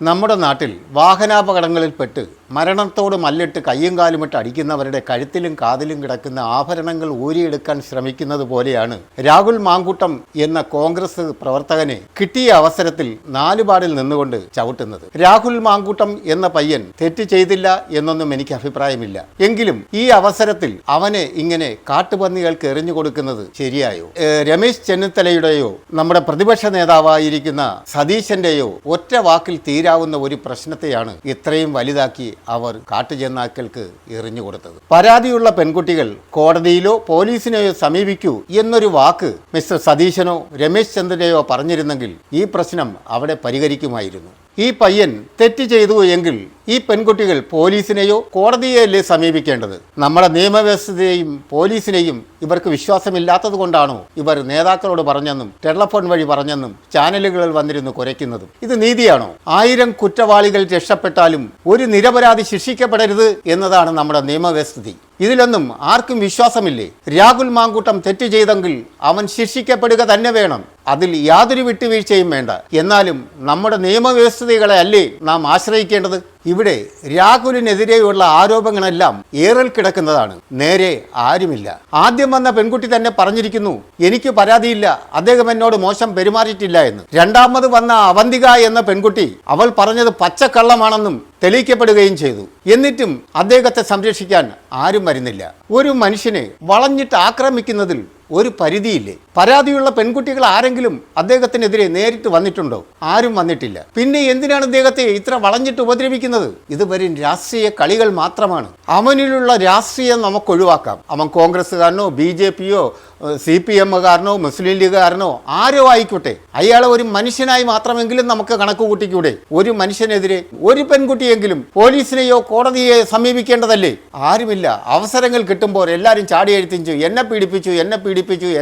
നമ്മുടെ നാട്ടിൽ വാഹനാപകടങ്ങളിൽപ്പെട്ട് മരണത്തോട് മല്ലിട്ട് കയ്യും കാലുമിട്ട് അടിക്കുന്നവരുടെ കഴുത്തിലും കാതിലും കിടക്കുന്ന ആഭരണങ്ങൾ ഊരിയെടുക്കാൻ ശ്രമിക്കുന്നത് പോലെയാണ് രാഹുൽ മാങ്കൂട്ടം എന്ന കോൺഗ്രസ് പ്രവർത്തകനെ കിട്ടിയ അവസരത്തിൽ നാലുപാടിൽ നിന്നുകൊണ്ട് ചവിട്ടുന്നത്. രാഹുൽ മാങ്കൂട്ടം എന്ന പയ്യൻ തെറ്റ് ചെയ്തില്ല എന്നൊന്നും എനിക്ക് അഭിപ്രായമില്ല. എങ്കിലും ഈ അവസരത്തിൽ അവനെ ഇങ്ങനെ കാട്ടുപന്നികൾക്ക് എറിഞ്ഞു കൊടുക്കുന്നത് ശരിയായോ? രമേശ് ചെന്നിത്തലയുടെയോ നമ്മുടെ പ്രതിപക്ഷ നേതാവായിരിക്കുന്ന സതീശന്റെയോ ഒറ്റ വാക്കിൽ തീരാവുന്ന ഒരു പ്രശ്നത്തെയാണ് ഇത്രയും വലുതാക്കി അവർ കാട്ടുചെന്നാക്കൾക്ക് എറിഞ്ഞുകൊടുത്തത്. പരാതിയുള്ള പെൺകുട്ടികൾ കോടതിയിലോ പോലീസിനെയോ സമീപിക്കൂ എന്നൊരു വാക്ക് മിസ്റ്റർ സതീശനോ രമേശ് ചന്ദ്രനെയോ പറഞ്ഞിരുന്നെങ്കിൽ ഈ പ്രശ്നം അവിടെ പരിഹരിക്കുമായിരുന്നു. ഈ പയ്യൻ തെറ്റ് ചെയ്തു എങ്കിൽ ഈ പെൺകുട്ടികൾ പോലീസിനെയോ കോടതിയെയല്ലേ സമീപിക്കേണ്ടത്? നമ്മുടെ നിയമവ്യവസ്ഥയെയും പോലീസിനെയും ഇവർക്ക് വിശ്വാസമില്ലാത്തത് കൊണ്ടാണോ ഇവർ നേതാക്കളോട് പറഞ്ഞെന്നും ടെലഫോൺ വഴി പറഞ്ഞെന്നും ചാനലുകളിൽ വന്നിരുന്നു കുരയ്ക്കുന്നത്? ഇത് നീതിയാണോ? 1000 കുറ്റവാളികൾ രക്ഷപ്പെട്ടാലും ഒരു നിരപരാധി ശിക്ഷിക്കപ്പെടരുത് എന്നതാണ് നമ്മുടെ നിയമവ്യവസ്ഥ. ഇതിലൊന്നും ആർക്കും വിശ്വാസമില്ലേ? രാഹുൽ മാങ്കൂട്ടം തെറ്റ് ചെയ്തെങ്കിൽ അവൻ ശിക്ഷിക്കപ്പെടുക തന്നെ വേണം. അതിൽ യാതൊരു വിട്ടുവീഴ്ചയും വേണ്ട. എന്നാലും നമ്മുടെ നിയമവ്യവസ്ഥകളെ അല്ലേ നാം ആശ്രയിക്കേണ്ടത്? ഇവിടെ രാഹുലിനെതിരെയുള്ള ആരോപണങ്ങളെല്ലാം ഏറിൽ കിടക്കുന്നതാണ്. നേരെ ആരുമില്ല. ആദ്യം വന്ന പെൺകുട്ടി തന്നെ പറഞ്ഞിരിക്കുന്നു, എനിക്ക് പരാതിയില്ല, അദ്ദേഹം എന്നോട് മോശം പെരുമാറിയിട്ടില്ല എന്ന്. രണ്ടാമത് വന്ന അവന്തിക എന്ന പെൺകുട്ടി അവൾ പറഞ്ഞത് പച്ചക്കള്ളമാണെന്നും തെളിയിക്കപ്പെടുകയും ചെയ്തു. എന്നിട്ടും അദ്ദേഹത്തെ സംരക്ഷിക്കാൻ ആരും വരുന്നില്ല. ഒരു മനുഷ്യനെ വളഞ്ഞിട്ട് ആക്രമിക്കുന്നതിൽ ഒരു പരിധിയില്ലേ? പരാതിയുള്ള പെൺകുട്ടികൾ ആരെങ്കിലും അദ്ദേഹത്തിനെതിരെ നേരിട്ട് വന്നിട്ടുണ്ടോ? ആരും വന്നിട്ടില്ല. പിന്നെ എന്തിനാണ് അദ്ദേഹത്തെ ഇത്ര വളഞ്ഞിട്ട് ഉപദ്രവിക്കുന്നത്? ഇത് വെറും രാഷ്ട്രീയ കളികൾ മാത്രമാണ്. അവനിലുള്ള രാഷ്ട്രീയം നമുക്ക് ഒഴിവാക്കാം. അവൻ കോൺഗ്രസ്സുകാരനോ BJPയോ CPMകാരനോ മുസ്ലിം ലീഗുകാരനോ ആരോ ആയിക്കോട്ടെ, അയാളെ ഒരു മനുഷ്യനായി മാത്രമെങ്കിലും നമുക്ക് കണക്ക് കൂട്ടിക്കൂടെ? ഒരു മനുഷ്യനെതിരെ ഒരു പെൺകുട്ടിയെങ്കിലും പോലീസിനെയോ കോടതിയെയോ സമീപിക്കേണ്ടതല്ലേ? ആരുമില്ല. അവസരങ്ങൾ കിട്ടുമ്പോൾ എല്ലാവരും ചാടിയെഴുത്തിച്ചു, എന്നെ പീഡിപ്പിച്ചു,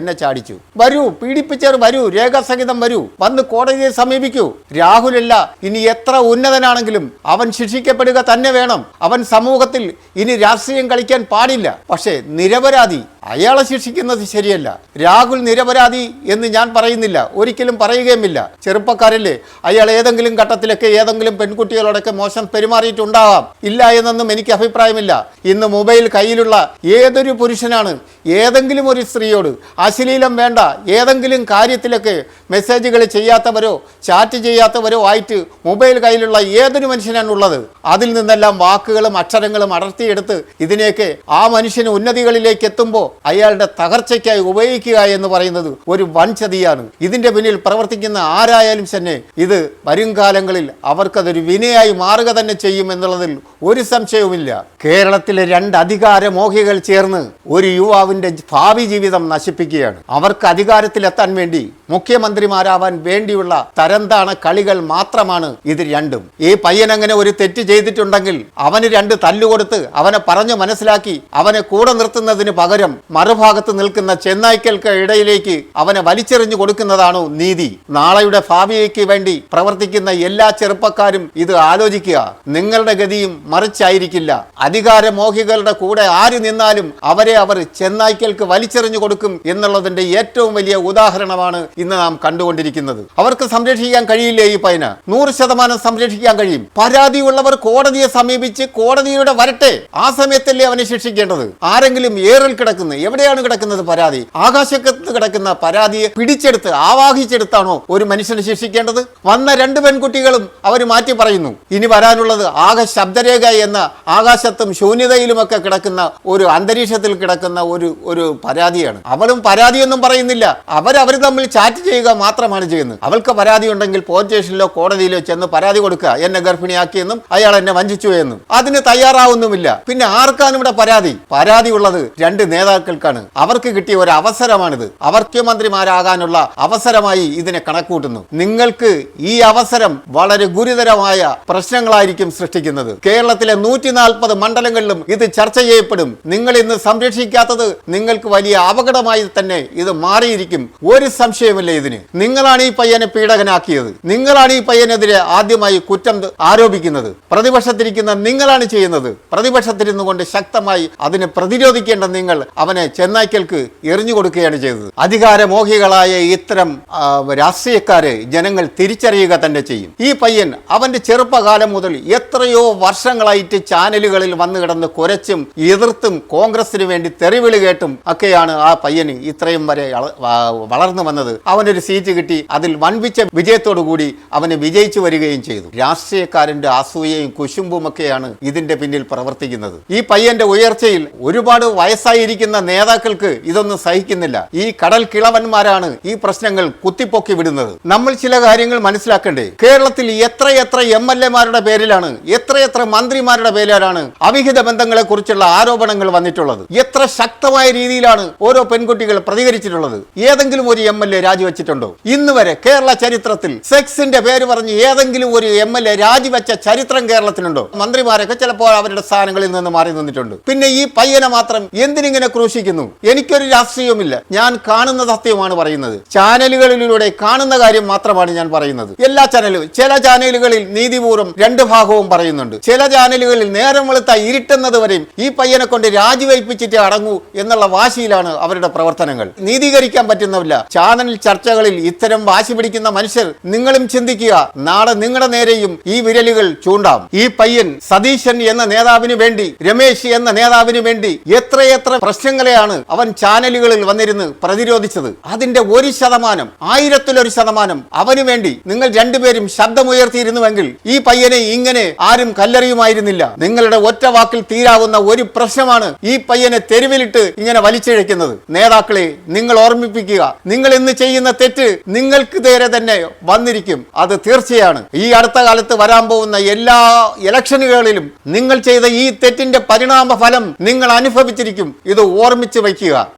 എന്നെ ചാടിച്ചു. വരൂ, പീഡിപ്പിച്ചവർ വരൂ, രേഖാസഹിതം വരൂ, വന്ന് കോടതിയെ സമീപിക്കൂ. രാഹുലല്ല, ഇനി എത്ര ഉന്നതനാണെങ്കിലും അവൻ ശിക്ഷിക്കപ്പെടുക തന്നെ വേണം. അവൻ സമൂഹത്തിൽ ഇനി രാഷ്ട്രീയം കളിക്കാൻ പാടില്ല. പക്ഷേ നിരപരാധി അയാളെ ശിക്ഷിക്കുന്നത് ശരിയല്ല. രാഹുൽ നിരപരാധി എന്ന് ഞാൻ പറയുന്നില്ല, ഒരിക്കലും പറയുകയുമില്ല. ചെറുപ്പക്കാരല്ലേ, അയാൾ ഏതെങ്കിലും ഘട്ടത്തിലൊക്കെ ഏതെങ്കിലും പെൺകുട്ടികളോടൊക്കെ മോശം പെരുമാറിയിട്ടുണ്ടാവാം. ഇല്ല എന്നൊന്നും എനിക്ക് അഭിപ്രായമില്ല. ഇന്ന് മൊബൈൽ കയ്യിലുള്ള ഏതൊരു പുരുഷനാണ് ഏതെങ്കിലും ഒരു സ്ത്രീയോട് അശ്ലീലം വേണ്ട ഏതെങ്കിലും കാര്യത്തിലൊക്കെ മെസ്സേജുകൾ ചെയ്യാത്തവരോ ചാറ്റ് ചെയ്യാത്തവരോ ആയിട്ട് മൊബൈൽ കയ്യിലുള്ള ഏതൊരു മനുഷ്യനാണുള്ളത്? അതിൽ നിന്നെല്ലാം വാക്കുകളും അക്ഷരങ്ങളും അടർത്തിയെടുത്ത് ഇതിനെയൊക്കെ ആ മനുഷ്യന് ഉന്നതികളിലേക്ക് എത്തുമ്പോൾ അയാളുടെ തകർച്ചയ്ക്കായി ഉപയോഗിക്കുക എന്ന് പറയുന്നത് ഒരു വൻ ചതിയാണ്. ഇതിന്റെ പിന്നിൽ പ്രവർത്തിക്കുന്ന ആരായാലും തന്നെ ഇത് വരും കാലങ്ങളിൽ അവർക്കതൊരു വിനയായി മാറുക തന്നെ ചെയ്യും എന്നുള്ളതിൽ ഒരു സംശയവുമില്ല. കേരളത്തിലെ 2 അധികാരമോഹികൾ ചേർന്ന് ഒരു യുവാവിന്റെ ഭാവി ജീവിതം നശിപ്പിക്കുകയാണ്. അവർക്ക് അധികാരത്തിലെത്താൻ വേണ്ടി മുഖ്യമന്ത്രിമാരാവാൻ വേണ്ടിയുള്ള തരംതാണ കളികൾ മാത്രമാണ് ഇത് രണ്ടും. ഈ പയ്യൻ അങ്ങനെ ഒരു തെറ്റ് ചെയ്തിട്ടുണ്ടെങ്കിൽ അവന് 2 തല്ലുകൊടുത്ത് അവനെ പറഞ്ഞു മനസ്സിലാക്കി അവനെ കൂടെ നിർത്തുന്നതിന് പകരം മറുഭാഗത്ത് നിൽക്കുന്ന ചെന്നായ്ക്കൾക്ക് ഇടയിലേക്ക് അവനെ വലിച്ചെറിഞ്ഞു കൊടുക്കുന്നതാണോ നീതി? നാളെയുടെ ഭാവിക്ക് വേണ്ടി പ്രവർത്തിക്കുന്ന എല്ലാ ചെറുപ്പക്കാരും ഇത് ആലോചിക്കുക. നിങ്ങളുടെ ഗതിയും മറിച്ചായിരിക്കില്ല. അധികാരമോഹികളുടെ കൂടെ ആര് നിന്നാലും അവരെ അവർ ചെന്നായ്ക്കൾക്ക് വലിച്ചെറിഞ്ഞു കൊടുക്കും എന്നുള്ളതിന്റെ ഏറ്റവും വലിയ ഉദാഹരണമാണ് ഇന്ന് നാം കണ്ടുകൊണ്ടിരിക്കുന്നത്. അവർക്ക് സംരക്ഷിക്കാൻ കഴിയില്ലേ? ഈ പയ്യന് 100% സംരക്ഷിക്കാൻ കഴിയും. പരാതിയുള്ളവർ കോടതിയെ സമീപിച്ച് കോടതിയുടെ വരട്ടെ, ആ സമയത്തല്ലേ അവനെ ശിക്ഷിക്കേണ്ടത്. ആരെങ്കിലും ഏറിൽ കിടക്കുന്നു, എവിടെയാണ് കിടക്കുന്നത് പരാതി? ആകാശത്ത് കിടക്കുന്ന പരാതിയെ പിടിച്ചെടുത്ത് ആവാഹിച്ചെടുത്താണോ ഒരു മനുഷ്യനെ ശിക്ഷിക്കേണ്ടത്? വന്ന 2 പെൺകുട്ടികളും അവർ മാറ്റി പറയുന്നു. ഇനി വരാനുള്ളത് ആകെ ശബ്ദരേഖ എന്ന ആകാശത്തും ശൂന്യതയിലുമൊക്കെ കിടക്കുന്ന ഒരു അന്തരീക്ഷത്തിൽ കിടക്കുന്ന ഒരു പരാതിയാണ്. അവളും പരാതിയൊന്നും പറയുന്നില്ല. അവർ തമ്മിൽ ചാറ്റ് ചെയ്യുക മാത്രമാണ് ചെയ്യുന്നത്. അവൾക്ക് പരാതി ഉണ്ടെങ്കിൽ പോലീസ് സ്റ്റേഷനിലോ കോടതിയിലോ ചെന്ന് പരാതി കൊടുക്കുക, എന്നെ ഗർഭിണിയാക്കിയെന്നും അയാൾ എന്നെ വഞ്ചിച്ചു എന്നും. അതിന് തയ്യാറാവുന്നുമില്ല. പിന്നെ ആർക്കാണ് ഇവിടെ പരാതി ഉള്ളത്? 2 നേതാക്കൾക്കാണ്. അവർക്ക് കിട്ടിയ ഒരു അവസരമാണിത്. അവർ മുഖ്യമന്ത്രിമാരാകാനുള്ള അവസരമായി ഇതിനെ കണക്കൂട്ടുന്നു. നിങ്ങൾക്ക് ഈ അവസരം വളരെ ഗുരുതരമായ പ്രശ്നങ്ങളായിരിക്കും സൃഷ്ടിക്കുന്നത്. കേരളത്തിലെ 140 മണ്ഡലങ്ങളിലും ഇത് ചർച്ച ചെയ്യപ്പെടും. നിങ്ങൾ ഇന്ന് സംരക്ഷിക്കാത്തത് നിങ്ങൾക്ക് വലിയ അപകടമായി തന്നെ ഇത് മാറിയിരിക്കും. ഒരു സംശയവും വിഷയമല്ലേ ഇതിന്? നിങ്ങളാണ് ഈ പയ്യനെ പീഡകനാക്കിയത്. നിങ്ങളാണ് ഈ പയ്യനെതിരെ ആദ്യമായി കുറ്റം ആരോപിക്കുന്നത്. പ്രതിപക്ഷത്തിരിക്കുന്ന നിങ്ങളാണ് ചെയ്യുന്നത്. പ്രതിപക്ഷത്തിരുന്നു കൊണ്ട് ശക്തമായി അതിനെ പ്രതിരോധിക്കേണ്ട നിങ്ങൾ അവനെ ചെന്നായ്ക്കൽക്ക് എറിഞ്ഞു കൊടുക്കുകയാണ് ചെയ്തത്. അധികാരമോഹികളായ ഇത്തരം രാഷ്ട്രീയക്കാരെ ജനങ്ങൾ തിരിച്ചറിയുക തന്നെ ചെയ്യും. ഈ പയ്യൻ അവന്റെ ചെറുപ്പകാലം മുതൽ എത്രയോ വർഷങ്ങളായിട്ട് ചാനലുകളിൽ വന്നു കിടന്ന് കുരച്ചും എതിർത്തും കോൺഗ്രസിന് വേണ്ടി തെറിവിളി കേട്ടും ഒക്കെയാണ് ആ പയ്യന് ഇത്രയും വരെ വളർന്നു വന്നത്. അവനൊരു സീറ്റ് കിട്ടി, അതിൽ വൻപിച്ച വിജയത്തോടു കൂടി അവന് വിജയിച്ചു വരികയും ചെയ്തു. രാഷ്ട്രീയക്കാരന്റെ അസൂയയും കുശുമ്പും ഒക്കെയാണ് ഇതിന്റെ പിന്നിൽ പ്രവർത്തിക്കുന്നത്. ഈ പയ്യന്റെ ഉയർച്ചയിൽ ഒരുപാട് വയസ്സായിരിക്കുന്ന നേതാക്കൾക്ക് ഇതൊന്നും സഹിക്കുന്നില്ല. ഈ കടൽ കിളവന്മാരാണ് ഈ പ്രശ്നങ്ങൾ കുത്തിപ്പൊക്കി വിടുന്നത്. നമ്മൾ ചില കാര്യങ്ങൾ മനസ്സിലാക്കണ്ടേ? കേരളത്തിൽ എത്രയെത്ര MLA-മാരുടെ പേരിലാണ്, എത്രയെത്ര മന്ത്രിമാരുടെ പേരിലാണ് അവിഹിത ബന്ധങ്ങളെ കുറിച്ചുള്ള ആരോപണങ്ങൾ വന്നിട്ടുള്ളത്. എത്ര ശക്തമായ രീതിയിലാണ് ഓരോ പെൺകുട്ടികൾ പ്രതികരിച്ചിട്ടുള്ളത്. ഏതെങ്കിലും ഒരു MLA രാജിവെച്ചിട്ടുണ്ടോ? ഇന്ന് വരെ കേരള ചരിത്രത്തിൽ സെക്സിന്റെ പേര് പറഞ്ഞ് ഏതെങ്കിലും ഒരു MLA രാജിവെച്ച ചരിത്രം കേരളത്തിലുണ്ടോ? മന്ത്രിമാരൊക്കെ ചിലപ്പോൾ അവരുടെ സ്ഥാനങ്ങളിൽ നിന്ന് മാറി നിന്നിട്ടുണ്ട്. പിന്നെ ഈ പയ്യനെ മാത്രം എന്തിനിങ്ങനെ ക്രൂശിക്കുന്നു? എനിക്കൊരു രാഷ്ട്രീയവുമില്ല. ഞാൻ കാണുന്ന സത്യമാണ് പറയുന്നത്. ചാനലുകളിലൂടെ കാണുന്ന കാര്യം മാത്രമാണ് ഞാൻ പറയുന്നത്. എല്ലാ ചാനലും, ചില ചാനലുകളിൽ നീതിപൂർവ്വം രണ്ട് ഭാഗവും പറയുന്നുണ്ട്. ചില ചാനലുകളിൽ നേരം വെളുത്ത ഇരുട്ടുന്നത് വരെയും ഈ പയ്യനെ കൊണ്ട് രാജിവയ്പ്പിച്ചിട്ട് അടങ്ങൂ എന്നുള്ള വാശിയിലാണ് അവരുടെ പ്രവർത്തനങ്ങൾ. നീതീകരിക്കാൻ പറ്റുന്നില്ല. ചാനൽ ചർച്ചകളിൽ ഇത്തരം വാശി പിടിക്കുന്ന മനുഷ്യർ, നിങ്ങളും ചിന്തിക്കുക, നാളെ നിങ്ങളുടെ നേരെയും ഈ വിരലുകൾ ചൂണ്ടാം. ഈ പയ്യൻ സതീശൻ എന്ന നേതാവിന് വേണ്ടി, രമേശ് എന്ന നേതാവിന് വേണ്ടി എത്രയെത്ര പ്രശ്നങ്ങളെയാണ് അവൻ ചാനലുകളിൽ വന്നിരുന്ന് പ്രതിരോധിച്ചത്. അതിന്റെ 1%, 1000% അവന് വേണ്ടി നിങ്ങൾ രണ്ടുപേരും ശബ്ദമുയർത്തിയിരുന്നുവെങ്കിൽ ഈ പയ്യനെ ഇങ്ങനെ ആരും കല്ലെറിയുമായിരുന്നില്ല. നിങ്ങളുടെ ഒറ്റ വാക്കിൽ തീരാവുന്ന ഒരു പ്രശ്നമാണ് ഈ പയ്യനെ തെരുവിലിട്ട് ഇങ്ങനെ വലിച്ചിഴക്കുന്നത്. നേതാക്കളെ, നിങ്ങൾ ഓർമ്മിപ്പിക്കുക, നിങ്ങൾ ഇന്ന് ചെയ്യുന്ന തെറ്റ് നിങ്ങൾക്ക് നേരെ തന്നെ വന്നിരിക്കും. അത് തീർച്ചയാണ്. ഈ അടുത്ത കാലത്ത് വരാൻ പോകുന്ന എല്ലാ ഇലക്ഷനുകളിലും നിങ്ങൾ ചെയ്ത ഈ തെറ്റിന്റെ പരിണാമ ഫലം നിങ്ങൾ അനുഭവിച്ചിരിക്കും. ഇത് ഓർമ്മിച്ച് വയ്ക്കുക.